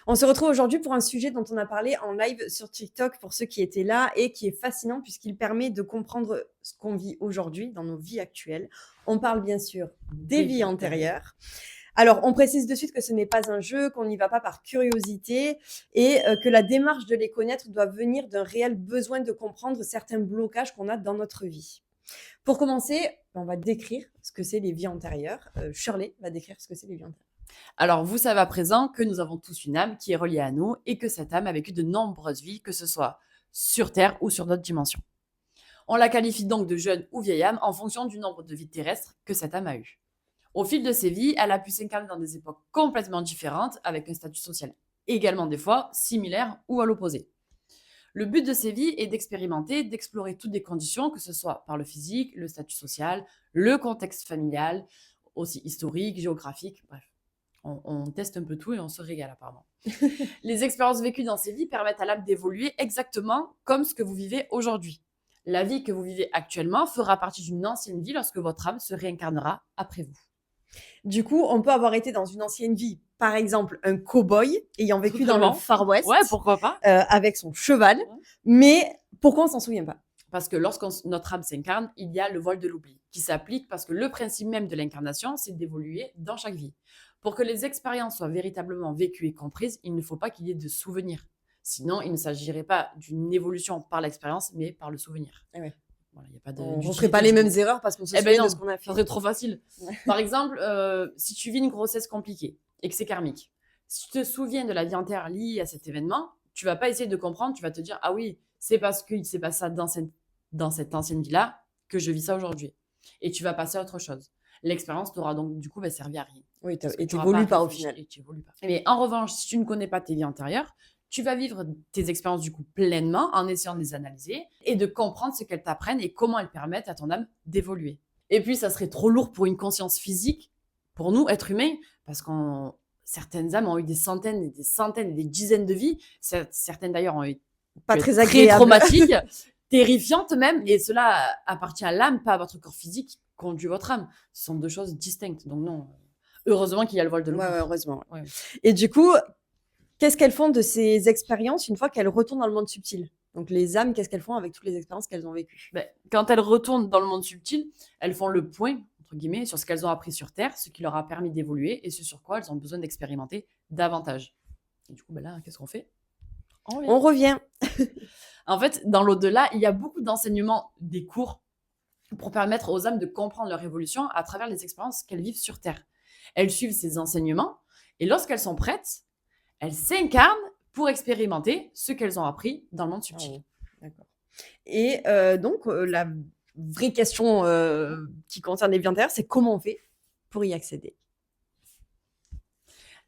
On se retrouve aujourd'hui pour un sujet dont on a parlé en live sur TikTok pour ceux qui étaient là et qui est fascinant puisqu'il permet de comprendre ce qu'on vit aujourd'hui dans nos vies actuelles. On parle bien sûr des vies antérieures. Alors, on précise de suite que ce n'est pas un jeu, qu'on n'y va pas par curiosité et que la démarche de les connaître doit venir d'un réel besoin de comprendre certains blocages qu'on a dans notre vie. Pour commencer, on va décrire ce que c'est les vies antérieures. Shirley va décrire ce que c'est les vies antérieures. Alors, vous savez à présent que nous avons tous une âme qui est reliée à nous et que cette âme a vécu de nombreuses vies, que ce soit sur Terre ou sur d'autres dimensions. On la qualifie donc de jeune ou vieille âme en fonction du nombre de vies terrestres que cette âme a eu. Au fil de ses vies, elle a pu s'incarner dans des époques complètement différentes, avec un statut social également des fois similaire ou à l'opposé. Le but de ces vies est d'expérimenter, d'explorer toutes les conditions, que ce soit par le physique, le statut social, le contexte familial, aussi historique, géographique, bref. On teste un peu tout et on se régale apparemment. Les expériences vécues dans ces vies permettent à l'âme d'évoluer exactement comme ce que vous vivez aujourd'hui. La vie que vous vivez actuellement fera partie d'une ancienne vie lorsque votre âme se réincarnera après vous. Du coup, on peut avoir été dans une ancienne vie, par exemple un cow-boy ayant vécu dans le Totalement. Far West Ouais, pourquoi pas. avec son cheval, mais pourquoi on s'en souvient pas? Parce que lorsque notre âme s'incarne, il y a le vol de l'oubli qui s'applique parce que le principe même de l'incarnation, c'est d'évoluer dans chaque vie. Pour que les expériences soient véritablement vécues et comprises, il ne faut pas qu'il y ait de souvenirs. Sinon, il ne s'agirait pas d'une évolution par l'expérience, mais par le souvenir. Ah ouais. Voilà, y a pas On ne ferait pas les mêmes erreurs parce qu'on se souvient de ce qu'on a fait. Ça serait trop facile. Ouais. Par exemple, si tu vis une grossesse compliquée et que c'est karmique, si tu te souviens de la vie antérieure liée à cet événement, tu vas pas essayer de comprendre, tu vas te dire « Ah oui, c'est parce qu'il s'est passé ça dans cette ancienne vie-là que je vis ça aujourd'hui. » Et tu vas passer à autre chose. L'expérience t'aura donc du coup servi à rien. Oui, Parce que et tu auras t'évolues pas pas au réfléchi final. et tu évolues pas. Mais en revanche, si tu ne connais pas tes vies antérieures, tu vas vivre tes expériences du coup pleinement en essayant de les analyser et de comprendre ce qu'elles t'apprennent et comment elles permettent à ton âme d'évoluer. Et puis, ça serait trop lourd pour une conscience physique, pour nous, êtres humains, parce que certaines âmes ont eu des centaines et des centaines et des dizaines de vies. Certaines d'ailleurs ont eu Pas très très agréable. traumatiques, terrifiantes même, et cela appartient à l'âme, pas à votre corps physique qui conduit votre âme. Ce sont deux choses distinctes. Donc non, heureusement qu'il y a le vol de l'oubli. Ouais, heureusement. Ouais. Et du coup, qu'est-ce qu'elles font de ces expériences une fois qu'elles retournent dans le monde subtil? Donc les âmes, qu'est-ce qu'elles font avec toutes les expériences qu'elles ont vécues? Quand elles retournent dans le monde subtil, elles font le point, entre guillemets, sur ce qu'elles ont appris sur Terre, ce qui leur a permis d'évoluer et ce sur quoi elles ont besoin d'expérimenter davantage. Et du coup, là, qu'est-ce qu'on fait? On revient. En fait, dans l'au-delà, il y a beaucoup d'enseignements, des cours, pour permettre aux âmes de comprendre leur évolution à travers les expériences qu'elles vivent sur Terre. Elles suivent ces enseignements et lorsqu'elles sont prêtes, elles s'incarnent pour expérimenter ce qu'elles ont appris dans le monde subtil. D'accord. Et donc, la vraie question qui concerne les vies antérieures, c'est comment on fait pour y accéder?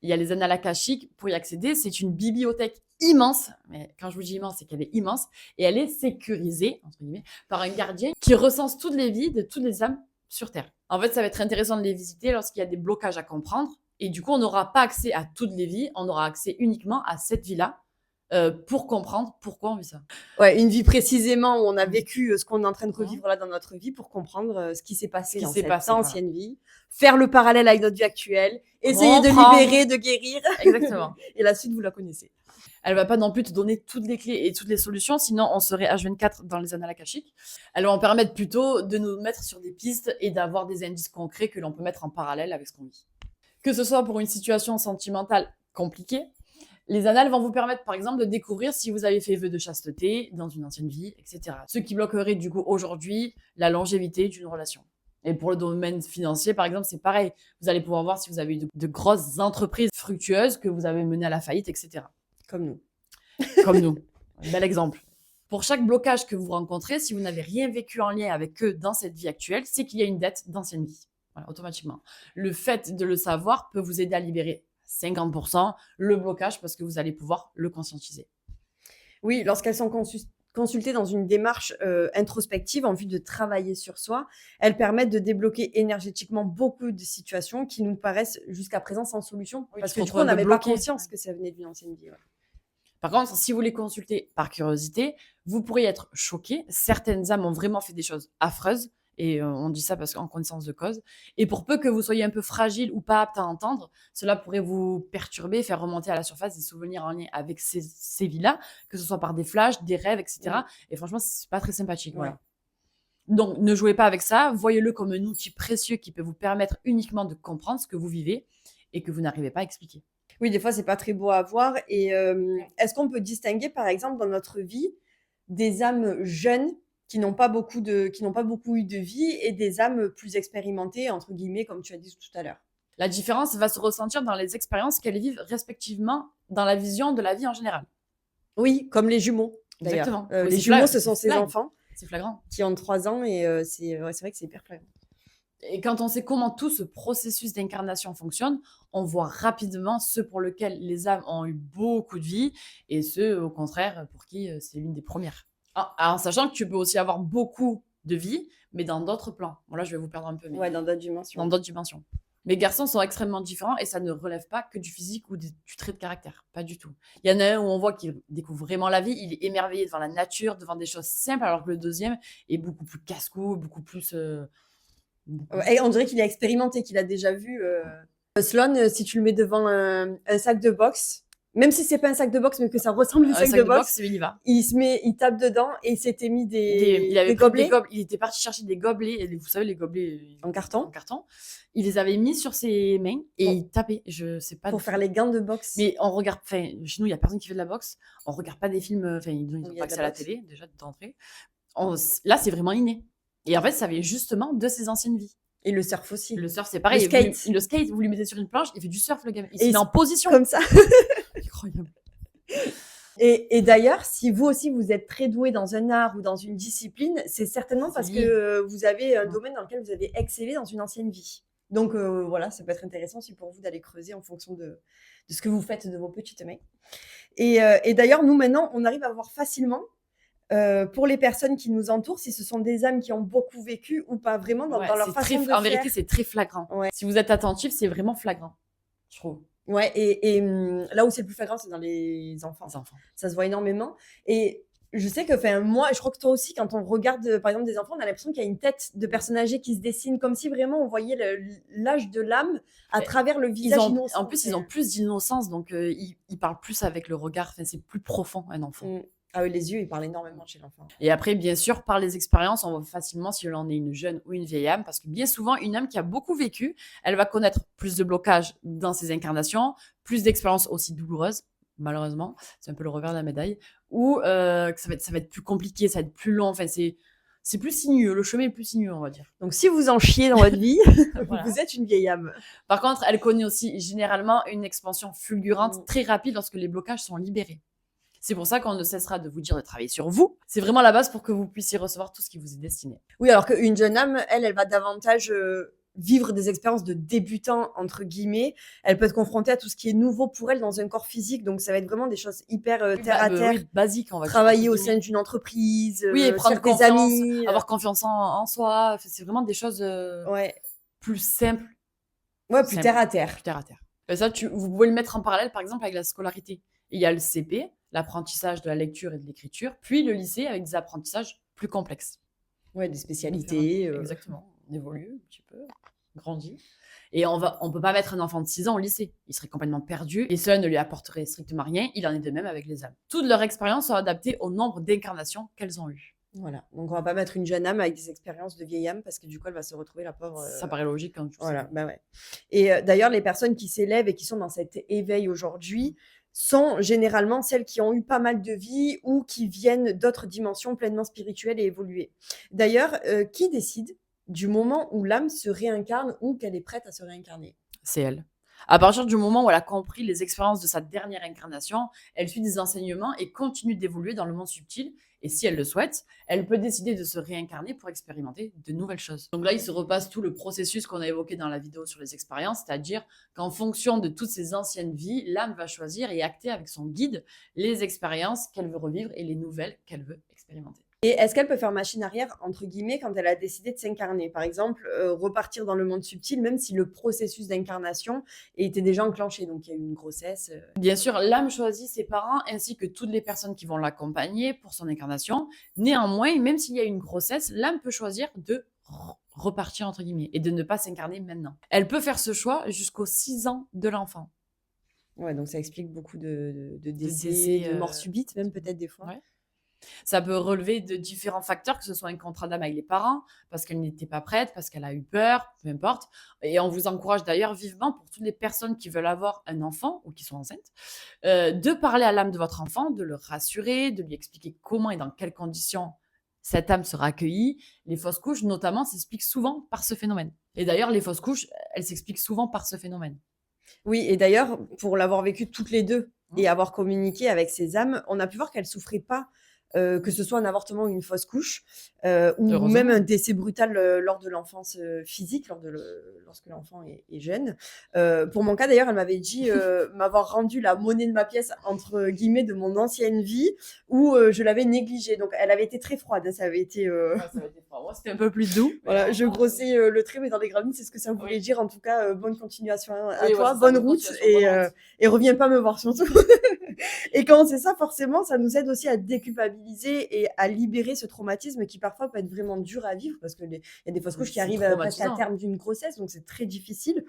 Il y a les annales akashiques. Pour y accéder, c'est une bibliothèque immense. Mais quand je vous dis immense, c'est qu'elle est immense. Et elle est sécurisée, entre guillemets, par un gardien qui recense toutes les vies de toutes les âmes sur Terre. En fait, ça va être intéressant de les visiter lorsqu'il y a des blocages à comprendre. Et du coup, on n'aura pas accès à toutes les vies. On aura accès uniquement à cette vie-là pour comprendre pourquoi on vit ça. Ouais, une vie précisément où on a vécu ce qu'on est en train de revivre là dans notre vie pour comprendre ce qui s'est passé dans cette ancienne vie, faire le parallèle avec notre vie actuelle, essayer de libérer, de guérir. Exactement. Et la suite, vous la connaissez. Elle va pas non plus te donner toutes les clés et toutes les solutions, sinon on serait H24 dans les annales akashiques. Elle va en permettre plutôt de nous mettre sur des pistes et d'avoir des indices concrets que l'on peut mettre en parallèle avec ce qu'on vit. Que ce soit pour une situation sentimentale compliquée, les annales vont vous permettre, par exemple, de découvrir si vous avez fait vœu de chasteté dans une ancienne vie, etc. Ce qui bloquerait, du coup, aujourd'hui, la longévité d'une relation. Et pour le domaine financier, par exemple, c'est pareil. Vous allez pouvoir voir si vous avez eu de grosses entreprises fructueuses que vous avez menées à la faillite, etc. Comme nous. Comme nous. Un bel exemple. Pour chaque blocage que vous rencontrez, si vous n'avez rien vécu en lien avec eux dans cette vie actuelle, c'est qu'il y a une dette d'ancienne vie. Voilà, automatiquement. Le fait de le savoir peut vous aider à libérer 50% le blocage parce que vous allez pouvoir le conscientiser. Oui, lorsqu'elles sont consultées dans une démarche introspective en vue de travailler sur soi, elles permettent de débloquer énergétiquement beaucoup de situations qui nous paraissent jusqu'à présent sans solution. Oui, parce que du coup, on n'avait pas conscience que ça venait d'une ancienne vie. Ouais. Par contre, si vous les consultez par curiosité, vous pourriez être choqué. Certaines âmes ont vraiment fait des choses affreuses Et on dit ça parce qu'en connaissance de cause. Et pour peu que vous soyez un peu fragile ou pas apte à entendre, cela pourrait vous perturber, faire remonter à la surface des souvenirs en lien avec ces vies-là, que ce soit par des flashs, des rêves, etc. Et franchement, c'est pas très sympathique. Ouais. Voilà. Donc, ne jouez pas avec ça. Voyez-le comme un outil précieux qui peut vous permettre uniquement de comprendre ce que vous vivez et que vous n'arrivez pas à expliquer. Oui, des fois, c'est pas très beau à voir. Et est-ce qu'on peut distinguer, par exemple, dans notre vie, des âmes jeunes qui n'ont pas beaucoup eu de vie et des âmes plus expérimentées, entre guillemets, comme tu as dit tout à l'heure? La différence va se ressentir dans les expériences qu'elles vivent respectivement dans la vision de la vie en général. Oui, comme les jumeaux, d'ailleurs. Exactement. Oui, Les c'est jumeaux, ce sont c'est ces flagrant. enfants C'est flagrant. qui ont 3 ans et c'est vrai que c'est hyper flagrant. Et quand on sait comment tout ce processus d'incarnation fonctionne, on voit rapidement ceux pour lesquels les âmes ont eu beaucoup de vie et ceux, au contraire, pour qui c'est l'une des premières. En sachant que tu peux aussi avoir beaucoup de vie, mais dans d'autres plans. Bon, là, je vais vous perdre un peu, mais Ouais, dans d'autres dimensions. dans d'autres dimensions. Les garçons sont extrêmement différents et ça ne relève pas que du physique ou du trait de caractère. Pas du tout. Il y en a un où on voit qu'il découvre vraiment la vie, il est émerveillé devant la nature, devant des choses simples, alors que le deuxième est beaucoup plus casse-cou, beaucoup plus... Ouais, et on dirait qu'il a expérimenté, qu'il a déjà vu. Sloan, si tu le mets devant un sac de boxe, même si c'est pas un sac de boxe, mais que ça ressemble à un sac de boxe, il y va. il tape dedans et il s'était mis des gobelets Il était parti chercher des gobelets, et vous savez, les gobelets en carton Il les avait mis sur ses mains et il tapait. Je sais pas. pour faire les gants de boxe. Mais on regarde, enfin, chez nous, il y a personne qui fait de la boxe. On regarde pas des films, enfin, ils n'ont Il y pas a de accès la à la boxe. télé, déjà, d'entrée. Là, c'est vraiment inné. Et en fait, ça vient justement de ses anciennes vies. Et le surf aussi. Le surf, c'est pareil. Le skate, vous lui mettez sur une planche, il fait du surf, le gars. Il se met en position. Comme ça. Incroyable. Et d'ailleurs, si vous aussi, vous êtes très doué dans un art ou dans une discipline, c'est certainement parce que vous avez un domaine dans lequel vous avez excellé dans une ancienne vie. Donc voilà, ça peut être intéressant aussi pour vous d'aller creuser en fonction de ce que vous faites de vos petites mains. Et d'ailleurs, nous, maintenant, on arrive à voir facilement pour les personnes qui nous entourent si ce sont des âmes qui ont beaucoup vécu ou pas, vraiment dans leur façon de faire. En vérité, c'est très flagrant. Ouais. Si vous êtes attentif, c'est vraiment flagrant, je trouve. Ouais, et là où c'est le plus flagrant, c'est dans les enfants. Ça se voit énormément. Et je sais que, moi, je crois que toi aussi, quand on regarde, par exemple, des enfants, on a l'impression qu'il y a une tête de personne âgée qui se dessine, comme si vraiment on voyait l'âge de l'âme à travers le visage innocent. En plus, ils ont plus d'innocence, donc ils parlent plus avec le regard. Enfin, c'est plus profond, un enfant. Ah oui, les yeux, ils parlent énormément chez l'enfant. Et après, bien sûr, par les expériences, on voit facilement si l'on est une jeune ou une vieille âme, parce que bien souvent, une âme qui a beaucoup vécu, elle va connaître plus de blocages dans ses incarnations, plus d'expériences aussi douloureuses, malheureusement, c'est un peu le revers de la médaille, ou que ça va être plus compliqué, ça va être plus long, enfin, c'est plus sinueux, le chemin est plus sinueux, on va dire. Donc, si vous en chiez dans votre vie, voilà. Vous êtes une vieille âme. Par contre, elle connaît aussi généralement une expansion fulgurante, très rapide lorsque les blocages sont libérés. C'est pour ça qu'on ne cessera de vous dire de travailler sur vous. C'est vraiment la base pour que vous puissiez recevoir tout ce qui vous est destiné. Oui, alors qu'une jeune âme, elle va davantage vivre des expériences de débutant, entre guillemets. Elle peut être confrontée à tout ce qui est nouveau pour elle dans un corps physique. Donc, ça va être vraiment des choses hyper terre à terre. Basiques, on va dire. Travailler au sein d'une entreprise, et prendre des amis. Avoir confiance en soi. C'est vraiment des choses plus simples. Ouais, plus terre à terre. Plus terre à terre. Et ça, vous pouvez le mettre en parallèle, par exemple, avec la scolarité. Il y a le CP, l'apprentissage de la lecture et de l'écriture, puis le lycée avec des apprentissages plus complexes. Ouais, des spécialités. Exactement. On évolue un petit peu, grandit. Et on peut pas mettre un enfant de 6 ans au lycée. Il serait complètement perdu et cela ne lui apporterait strictement rien. Il en est de même avec les âmes. Toutes leurs expériences sont adaptées au nombre d'incarnations qu'elles ont eues. Voilà. Donc, on va pas mettre une jeune âme avec des expériences de vieille âme parce que du coup, elle va se retrouver la pauvre. Ça paraît logique quand tu Voilà, bah ouais. Et d'ailleurs, les personnes qui s'élèvent et qui sont dans cet éveil aujourd'hui sont généralement celles qui ont eu pas mal de vie ou qui viennent d'autres dimensions pleinement spirituelles et évoluées. D'ailleurs, qui décide du moment où l'âme se réincarne ou qu'elle est prête à se réincarner? C'est elle. À partir du moment où elle a compris les expériences de sa dernière incarnation, elle suit des enseignements et continue d'évoluer dans le monde subtil. Et si elle le souhaite, elle peut décider de se réincarner pour expérimenter de nouvelles choses. Donc là, il se repasse tout le processus qu'on a évoqué dans la vidéo sur les expériences, c'est-à-dire qu'en fonction de toutes ses anciennes vies, l'âme va choisir et acter avec son guide les expériences qu'elle veut revivre et les nouvelles qu'elle veut expérimenter. Et est-ce qu'elle peut faire machine arrière, entre guillemets, quand elle a décidé de s'incarner? Par exemple, repartir dans le monde subtil, même si le processus d'incarnation était déjà enclenché, donc il y a eu une grossesse. Bien sûr, l'âme choisit ses parents ainsi que toutes les personnes qui vont l'accompagner pour son incarnation. Néanmoins, même s'il y a une grossesse, l'âme peut choisir de repartir entre guillemets et de ne pas s'incarner maintenant. Elle peut faire ce choix jusqu'aux 6 ans de l'enfant. Ouais, donc ça explique beaucoup de décès, décès, de morts subites même peut-être des fois. Ouais. Ça peut relever de différents facteurs, que ce soit un contrat d'âme avec les parents, parce qu'elle n'était pas prête, parce qu'elle a eu peur, peu importe. Et on vous encourage d'ailleurs vivement, pour toutes les personnes qui veulent avoir un enfant ou qui sont enceintes, de parler à l'âme de votre enfant, de le rassurer, de lui expliquer comment et dans quelles conditions cette âme sera accueillie. Les fausses couches, notamment, s'expliquent souvent par ce phénomène. Et d'ailleurs, les fausses couches, elles s'expliquent souvent par ce phénomène. Oui, et d'ailleurs, pour l'avoir vécu toutes les 2 Mmh. et avoir communiqué avec ces âmes, on a pu voir qu'elles souffraient pas, que ce soit un avortement ou une fausse couche, ou même Heureusement. un décès brutal, lors de l'enfance, physique, lorsque l'enfant est jeune. Pour mon cas d'ailleurs, elle m'avait dit, m'avoir rendu la «monnaie de ma pièce» entre guillemets de mon ancienne vie où, je l'avais négligée. Donc elle avait été très froide, hein, ça avait été, Ouais, ça va être fort. Moi, c'était un peu plus doux. voilà, Mais je franchement, grossais, le trait, mais dans les grandes lignes, c'est ce que ça voulait oui. dire. En tout cas, bonne continuation à Oui, ouais, toi, c'est ça, bonne bonne route continuation, bonne route. et reviens pas me voir surtout. Et quand on sait ça, forcément, ça nous aide aussi à déculpabiliser et à libérer ce traumatisme qui parfois peut être vraiment dur à vivre parce qu'il y a des fausses couches qui C'est arrivent, presque à traumatisant. terme d'une grossesse, donc c'est très difficile.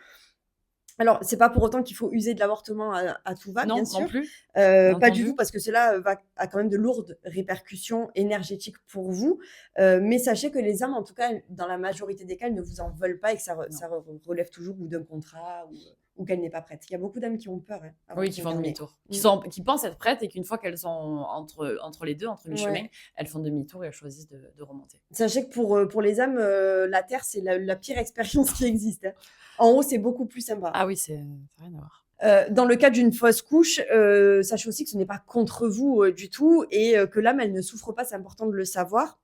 Alors, c'est pas pour autant qu'il faut user de l'avortement à tout va, bien Non, non sûr. plus, bien Pas du entendu. tout, parce que cela, a quand même de lourdes répercussions énergétiques pour vous. Mais sachez que les âmes, en tout cas, dans la majorité des cas, elles ne vous en veulent pas et que ça Non. relève toujours ou d'un contrat ou qu'elle n'est pas prête. Il y a beaucoup d'âmes qui ont peur, hein, avant Oui, de qui font s'incarner. demi-tour. Qui Mmh. pensent être prêtes et qu'une fois qu'elles sont entre les 2, entre mi-chemin, Ouais. elles font demi-tour et elles choisissent de remonter. Sachez que pour les âmes, la terre, c'est la pire expérience qui existe, hein. En haut, c'est beaucoup plus sympa. Ah oui, ça a rien à voir. Dans le cas d'une fausse couche, sachez aussi que ce n'est pas contre vous, du tout et que l'âme, elle ne souffre pas, c'est important de le savoir.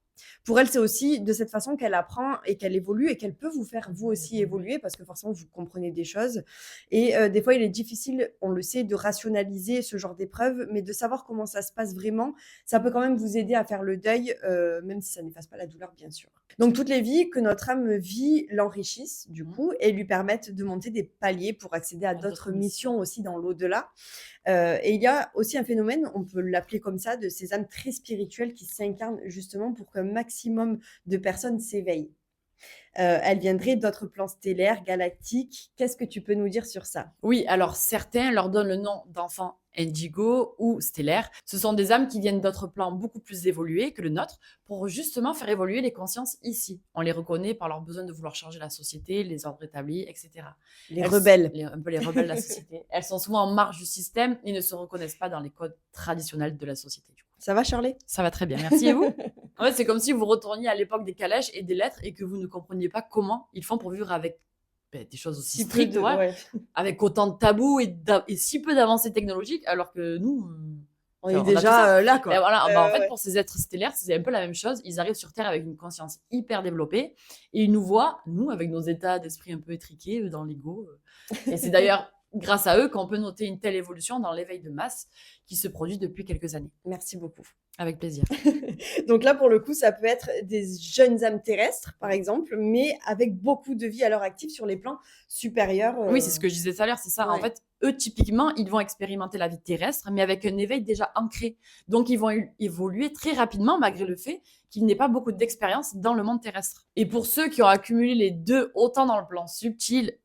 Pour elle, c'est aussi de cette façon qu'elle apprend et qu'elle évolue et qu'elle peut vous faire vous aussi évoluer parce que forcément vous comprenez des choses et des fois, il est difficile, on le sait, de rationaliser ce genre d'épreuve, mais de savoir comment ça se passe vraiment, ça peut quand même vous aider à faire le deuil, même si ça n'efface pas la douleur, bien sûr. Donc toutes les vies que notre âme vit l'enrichissent, du Mmh. coup et lui permettent de monter des paliers pour accéder à d'autres missions aussi dans l'au-delà. Et il y a aussi un phénomène, on peut l'appeler comme ça, de ces âmes très spirituelles qui s'incarnent justement pour qu'un maximum de personnes s'éveillent. Elles viendraient d'autres plans stellaires, galactiques. Qu'est-ce que tu peux nous dire sur ça? Oui, alors certains leur donnent le nom d'enfants indigo ou stellaires. Ce sont des âmes qui viennent d'autres plans beaucoup plus évolués que le nôtre pour justement faire évoluer les consciences ici. On les reconnaît par leur besoin de vouloir changer la société, les ordres établis, etc. Les rebelles. Un peu les rebelles de la société. Elles sont souvent en marge du système et ne se reconnaissent pas dans les codes traditionnels de la société. Du coup. Ça va, Charlie? Ça va très bien, merci. Et vous? En fait, c'est comme si vous retourniez à l'époque des calèches et des lettres et que vous ne compreniez pas comment ils font pour vivre avec des choses aussi Si peu strictes, de ouais, ouais. avec autant de tabous et si peu d'avancées technologiques, alors que nous, On enfin, est on a tout ça. déjà, là, Et quoi. voilà, en fait, Ouais. pour ces êtres stellaires, c'est un peu la même chose. Ils arrivent sur Terre avec une conscience hyper développée et ils nous voient, nous, avec nos états d'esprit un peu étriqués dans l'ego. Et c'est d'ailleurs grâce à eux qu'on peut noter une telle évolution dans l'éveil de masse qui se produit depuis quelques années. Merci beaucoup. Avec plaisir. Donc là, pour le coup, ça peut être des jeunes âmes terrestres, par exemple, mais avec beaucoup de vie à l'heure active sur les plans supérieurs. Oui, c'est ce que je disais tout à l'heure, c'est ça. En Ouais. fait, eux, typiquement, ils vont expérimenter la vie terrestre, mais avec un éveil déjà ancré. Donc, ils vont évoluer très rapidement, malgré le fait qu'ils n'aient pas beaucoup d'expérience dans le monde terrestre. Et pour ceux qui ont accumulé les deux, autant dans le plan subtil,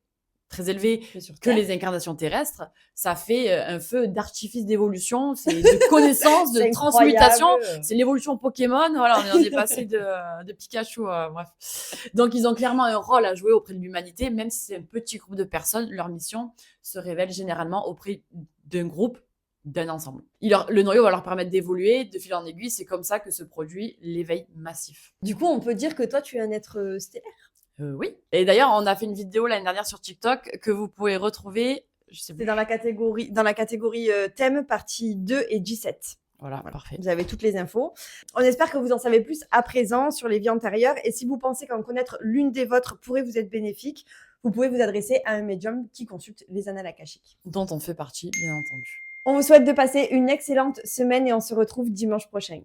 très élevé, que les incarnations terrestres, ça fait un feu d'artifice d'évolution, c'est de connaissance, de C'est transmutation, incroyable. c'est l'évolution Pokémon, voilà, on est passé de Pikachu, bref. Donc ils ont clairement un rôle à jouer auprès de l'humanité, même si c'est un petit groupe de personnes, leur mission se révèle généralement auprès d'un groupe, d'un ensemble. Le noyau va leur permettre d'évoluer de fil en aiguille, c'est comme ça que se produit l'éveil massif. Du coup, on peut dire que toi, tu es un être stellaire. Oui. Et d'ailleurs, on a fait une vidéo l'année dernière sur TikTok que vous pouvez retrouver. Je sais C'est plus. dans la catégorie thème, partie 2 et 17. Voilà, parfait. Vous avez toutes les infos. On espère que vous en savez plus à présent sur les vies antérieures. Et si vous pensez qu'en connaître l'une des vôtres pourrait vous être bénéfique, vous pouvez vous adresser à un médium qui consulte les annales akashiques. Dont on fait partie, bien entendu. On vous souhaite de passer une excellente semaine et on se retrouve dimanche prochain.